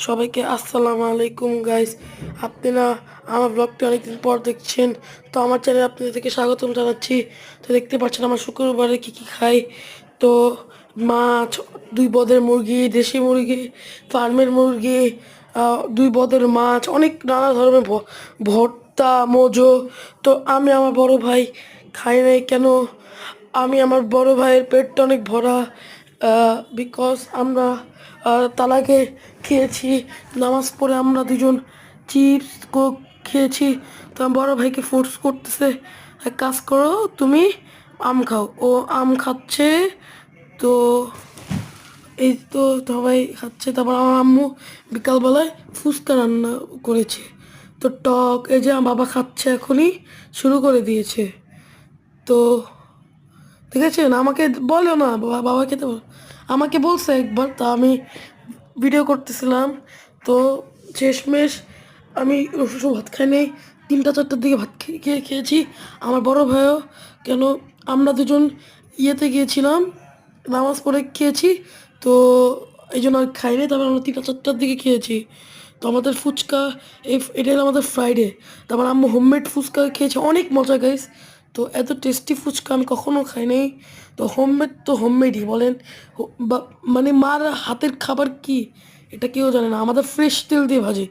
সবাইকে আসসালামু আলাইকুম গাইস। আপনারা আমার ব্লগটি অনেকদিন পর দেখছেন, তো আমার চ্যানেলে আপনাদেরকে স্বাগতম জানাচ্ছি। তো দেখতে পাচ্ছেন আমার শুক্রবারে কী কী খাই। তো মাছ, দুই বদের মুরগি, দেশি মুরগি, ফার্মের মুরগি, দুই বদের মাছ, অনেক নানা ধরনের ভর্তা, মোজো। তো আমি আমার বড় ভাই খাই নাই কেন? আমি আমার বড় ভাইয়ের পেটটা অনেক ভরা, বিকজ আমরা তালাকে খেয়েছি। নামাজ পড়ে আমরা দুজন চিপস কোক খেয়েছি। তো আমার বড় ভাইকে ফোর্স করতেছে, এক কাজ করো তুমি আম খাও। ও আম খাচ্ছে। তো এই তো সবাই খাচ্ছে। তারপর আমার আম্মু বিকালবেলায় ফুচকা রান্না করেছে। তো টক এই যে আমার বাবা খাচ্ছে, এখনই শুরু করে দিয়েছে। তো দেখেছেন, আমাকে বলো না বাবা খেতে আমাকে বলছে একবার, তা আমি ভিডিও করতেছিলাম। তো শেষমেশ আমি ভাত খাই নেই, 3টা 4টার দিকে ভাত খেয়েছি। আমার বড় ভাইও, কেন আমরা দুজন ইয়েতে গিয়েছিলাম, নামাজ পড়ে খেয়েছি। তো এই জন্য আর খাইনি। তারপর আমরা 3টা 4টার দিকে খেয়েছি। তো আমাদের ফুচকা, এটা হলো আমাদের ফ্রাইডে। তারপর আম্মু হোমমেড ফুচকা খেয়েছে, অনেক মজা গাইস। তো এত টেস্টি ফুচকা আমি কখনো খাই নাই। তো হোমমেড তো হোমমেডই বলেন, মানে মার হাতের খাবার কি এটা কেউ জানে না। আমাদের ফ্রেশ তেল দিয়ে ভাজে,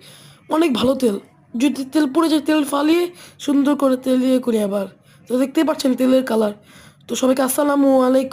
অনেক ভালো তেল। যদি তেল পড়ে যায়, তেল ফালিয়ে সুন্দর করে তেল দিয়ে করি আবার। তো দেখতেই পাচ্ছেন তেলের কালার। তো সবাইকে আসসালামু আলাইকুম।